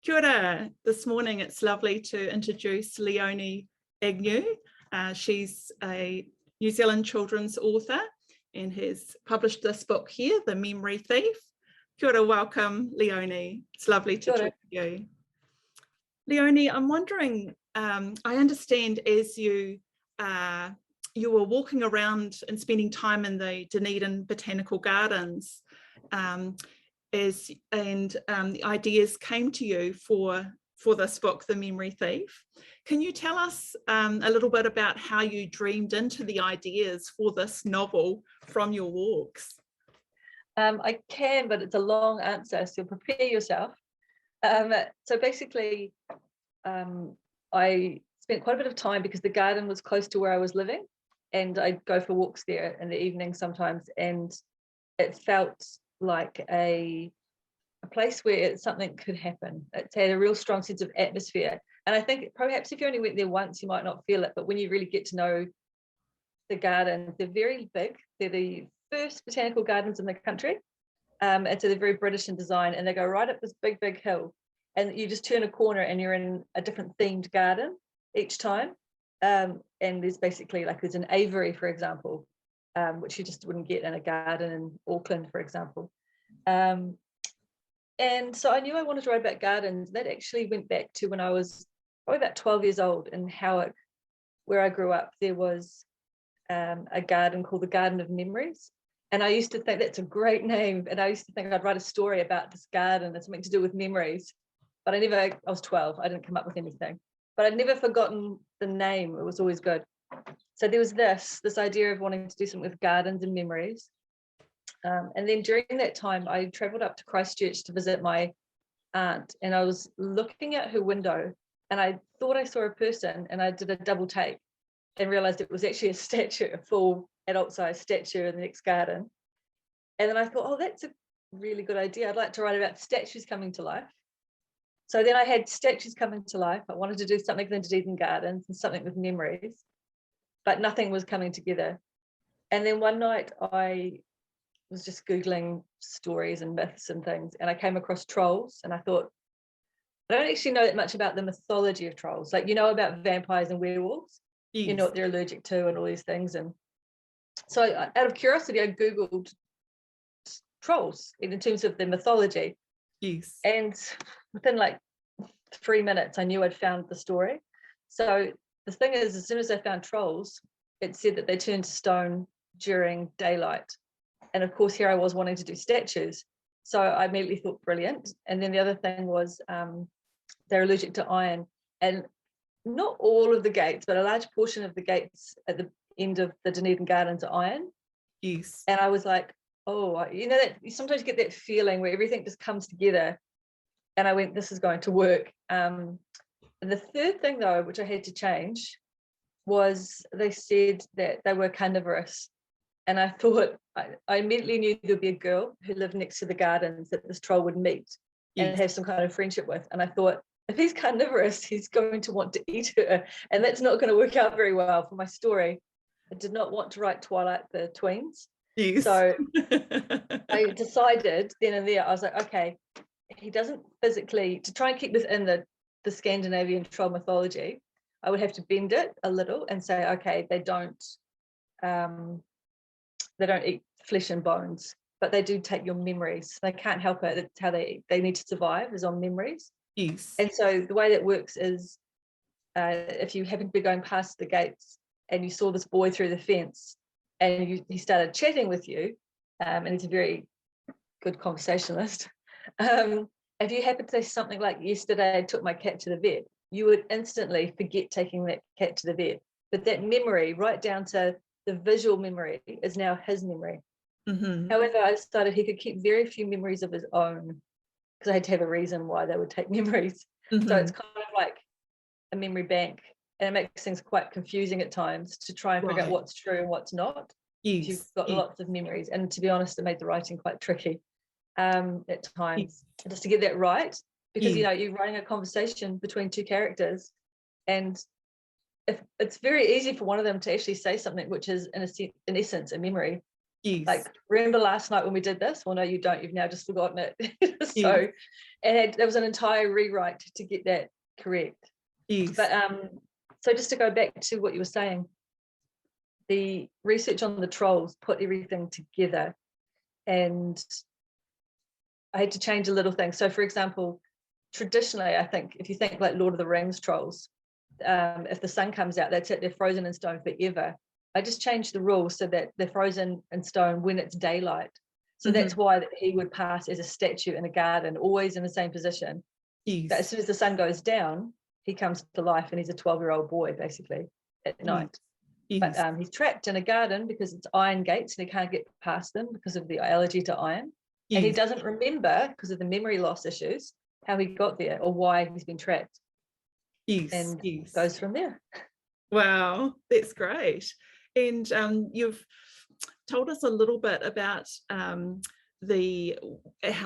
Kia ora. This morning it's lovely to introduce Leonie Agnew. She's a New Zealand children's author and has published this book here, The Memory Thief. Kia ora, welcome Leonie. It's lovely to talk to you. Leonie, I'm wondering, I understand as you were walking around and spending time in the Dunedin Botanical Gardens, the ideas came to you for this book, The Memory Thief. Can you tell us a little bit about how you dreamed into the ideas for this novel from your walks? I can, but it's a long answer, so prepare yourself. So basically, I spent quite a bit of time because the garden was close to where I was living, and I'd go for walks there in the evening sometimes, and it felt like a place where something could happen. It had a real strong sense of atmosphere, and I think perhaps if you only went there once you might not feel it, but when you really get to know the garden, they're very big. They're the first botanical gardens in the country, and so they're very British in design, and they go right up this big hill, and you just turn a corner and you're in a different themed garden each time. And there's basically there's an aviary, for example, which you just wouldn't get in a garden in Auckland, for example. And so I knew I wanted to write about gardens. That actually went back to when I was probably about 12 years old in Howick, where I grew up. There was a garden called the Garden of Memories. And I used to think that's a great name. And I used to think I'd write a story about this garden and something to do with memories. But I was 12, I didn't come up with anything. But I'd never forgotten the name. It was always good. So there was this idea of wanting to do something with gardens and memories. And then during that time, I travelled up to Christchurch to visit my aunt, and I was looking at her window and I thought I saw a person, and I did a double take and realised it was actually a statue, a full adult-sized statue in the next garden. And then I thought, oh, that's a really good idea. I'd like to write about statues coming to life. So then I had statues coming to life. I wanted to do something with Dunedin Gardens and something with memories, but nothing was coming together. And then one night I was just Googling stories and myths and things, and I came across trolls, and I thought, I don't actually know that much about the mythology of trolls. Like, you know about vampires and werewolves, yes. You know what they're allergic to and all these things. And so out of curiosity, I Googled trolls in terms of the mythology. Yes. And within 3 minutes, I knew I'd found the story. So the thing is, as soon as I found trolls, it said that they turned to stone during daylight. And of course, here I was wanting to do statues. So I immediately thought, brilliant. And then the other thing was they're allergic to iron. And not all of the gates, but a large portion of the gates at the end of the Dunedin Gardens are iron. Yes. And I was like, oh, you know, that you sometimes get that feeling where everything just comes together. And I went, this is going to work. And the third thing, though, which I had to change, was they said that they were carnivorous. And I thought, I immediately knew there'd be a girl who lived next to the gardens that this troll would meet, yes, and have some kind of friendship with. And I thought, if he's carnivorous, he's going to want to eat her. And that's not going to work out very well for my story. I did not want to write Twilight the tweens. Yes. So I decided then and there, I was like, okay, he doesn't physically, to try and keep this in the Scandinavian troll mythology, I would have to bend it a little and say, okay, they don't eat flesh and bones, but they do take your memories. They can't help it. It's how they need to survive, is on memories. Yes. And so the way that works is if you happen to be going past the gates and you saw this boy through the fence and he started chatting with you, and he's a very good conversationalist, if you happen to say something like, yesterday I took my cat to the vet, you would instantly forget taking that cat to the vet. But that memory, right down to the visual memory, is now his memory. Mm-hmm. However, I decided he could keep very few memories of his own, because I had to have a reason why they would take memories. Mm-hmm. So it's kind of like a memory bank, and it makes things quite confusing at times to try and figure out what's true and what's not. Yes. You've got lots of memories, and to be honest, it made the writing quite tricky at times, just to get that right, because you know, you're writing a conversation between two characters, and if it's very easy for one of them to actually say something which is in essence a memory, Yes. Like, remember last night when we did this? Well, no, you don't. You've now just forgotten it. So, Yes. and there was an entire rewrite to get that correct. Yes. But so just to go back to what you were saying, the research on the trolls put everything together, and I had to change a little thing. So, for example, traditionally, I think if you think like Lord of the Rings trolls, if the sun comes out, that's it, they're frozen in stone forever. I just changed the rules so that they're frozen in stone when it's daylight. So that's why he would pass as a statue in a garden, always in the same position. Yes. But as soon as the sun goes down, he comes to life, and he's a 12-year-old boy basically at night. Yes. But he's trapped in a garden because it's iron gates and he can't get past them because of the allergy to iron. Yes. And he doesn't remember, because of the memory loss issues, how he got there or why he's been trapped. Yes. And Yes. goes from there. Wow, that's great. And you've told us a little bit about how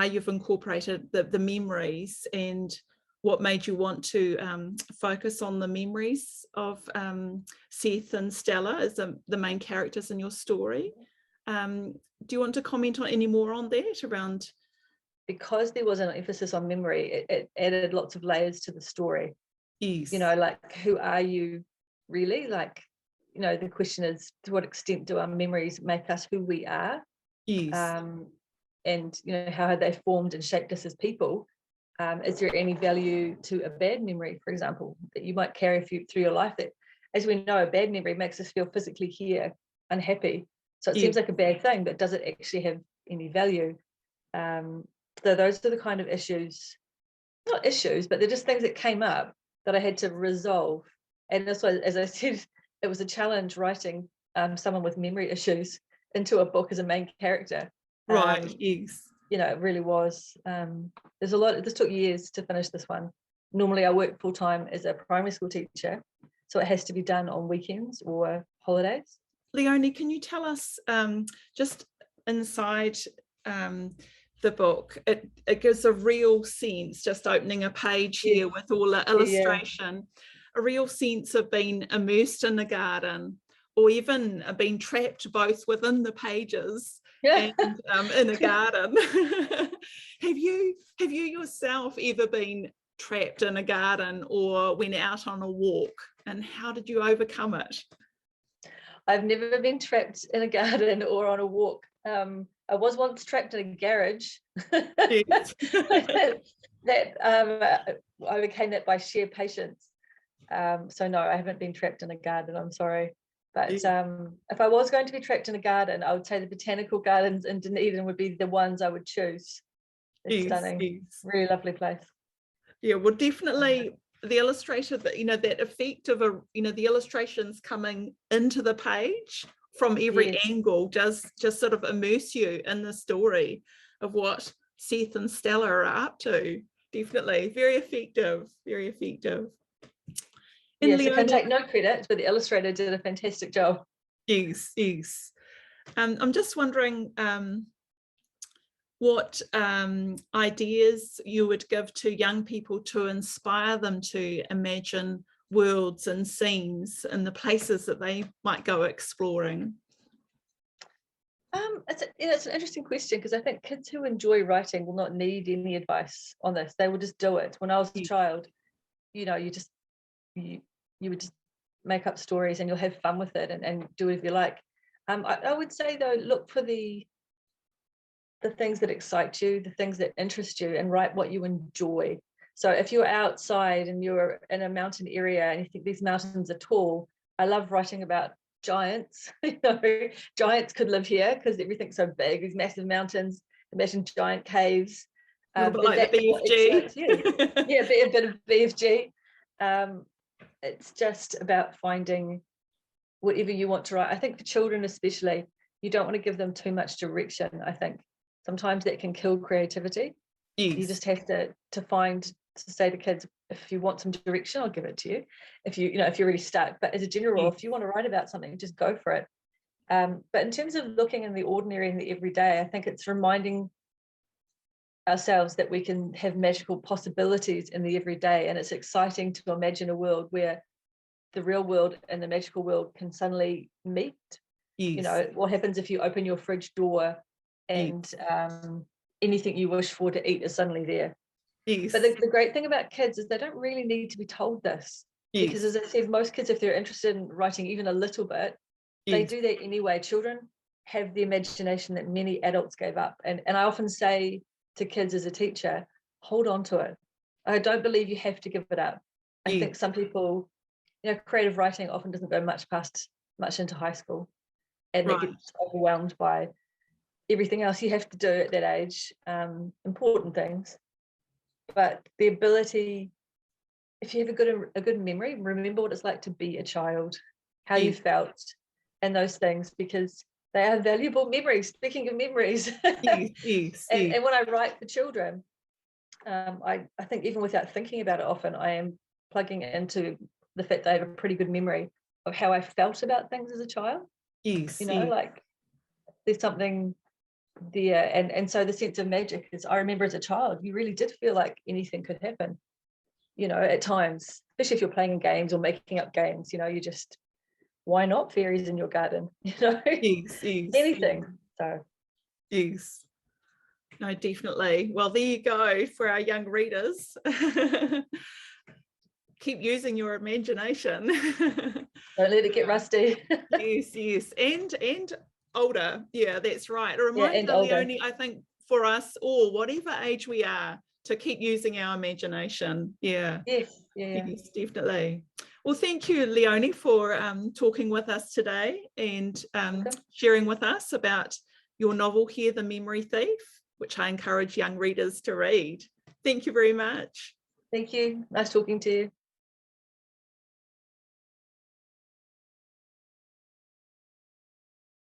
you've incorporated the memories and what made you want to focus on the memories of Seth and Stella as the main characters in your story. Do you want to comment on any more on that around? Because there was an emphasis on memory, it added lots of layers to the story. Yes. You know, like, who are you really? Like, you know, the question is, to what extent do our memories make us who we are? Yes. And, you know, how have they formed and shaped us as people? Is there any value to a bad memory, for example, that you might carry through your life? That, as we know, a bad memory makes us feel physically here, unhappy. So it seems like a bad thing, but does it actually have any value? So those are the kind of issues, not issues, but they're just things that came up that I had to resolve. And this was, as I said, it was a challenge writing someone with memory issues into a book as a main character. Right. Yes. You know, it really was. There's a lot. This took years to finish this one. Normally, I work full time as a primary school teacher, so it has to be done on weekends or holidays. Leonie, can you tell us just inside the book, it gives a real sense, just opening a page here with all the illustration, a real sense of being immersed in the garden, or even being trapped both within the pages and in a garden. Have you yourself ever been trapped in a garden or went out on a walk, and how did you overcome it? I've never been trapped in a garden or on a walk. I was once trapped in a garage. Yes. I overcame that by sheer patience. So no, I haven't been trapped in a garden, I'm sorry. But if I was going to be trapped in a garden, I would say the botanical gardens in Dunedin would be the ones I would choose. It's stunning, really lovely place. Yeah, well, definitely the illustrator, that, you know, that effect of the illustrations coming into the page from every angle does just sort of immerse you in the story of what Seth and Stella are up to. Definitely very effective, very effective. And yes, Leonie, I can take no credit, but the illustrator did a fantastic job. Yes. I'm just wondering what ideas you would give to young people to inspire them to imagine worlds and scenes and the places that they might go exploring. It's an interesting question, because I think kids who enjoy writing will not need any advice on this. They will just do it. When I was a child, you know, you would just make up stories and you'll have fun with it and do whatever you like. I would say, though, look for the things that excite you, the things that interest you, and write what you enjoy. So if you're outside and you're in a mountain area and you think these mountains are tall, I love writing about giants. You know, giants could live here because everything's so big, these massive mountains. Imagine giant caves. A little bit like the BFG. Yeah, be a bit of BFG. It's just about finding whatever you want to write. I think for children especially, you don't want to give them too much direction. I think sometimes that can kill creativity. You just have to say to kids, if you want some direction, I'll give it to you. If you're really stuck. But as a general rule, if you want to write about something, just go for it. But in terms of looking in the ordinary and the everyday, I think it's reminding ourselves that we can have magical possibilities in the everyday, and it's exciting to imagine a world where the real world and the magical world can suddenly meet. You know, what happens if you open your fridge door and anything you wish for to eat is suddenly there. Yes. But the great thing about kids is they don't really need to be told this. Yes. Because as I said, most kids, if they're interested in writing even a little bit, they do that anyway. Children have the imagination that many adults gave up. And I often say to kids as a teacher, hold on to it. I don't believe you have to give it up. I think some people, you know, creative writing often doesn't go much into high school, and it gets overwhelmed by everything else you have to do at that age, important things. But the ability, if you have a good memory, remember what it's like to be a child, how you felt, and those things, because they are valuable memories. Speaking of memories, and when I write for children, I think even without thinking about it often, I am plugging into the fact that I have a pretty good memory of how I felt about things as a child. You know, like there's something there, and so the sense of magic is, I remember as a child, you really did feel like anything could happen. You know, at times, especially if you're playing in games or making up games, you know, you just, why not fairies in your garden? You know, anything. So yes. No, definitely. Well, there you go for our young readers. Keep using your imagination. Don't let it get rusty. Yes. And older. Yeah, that's right. A reminder, Leonie, I think for us all, whatever age we are, to keep using our imagination. Yes, definitely. Well, thank you, Leonie, for talking with us today and sharing with us about your novel here, The Memory Thief, which I encourage young readers to read. Thank you very much. Thank you. Nice talking to you.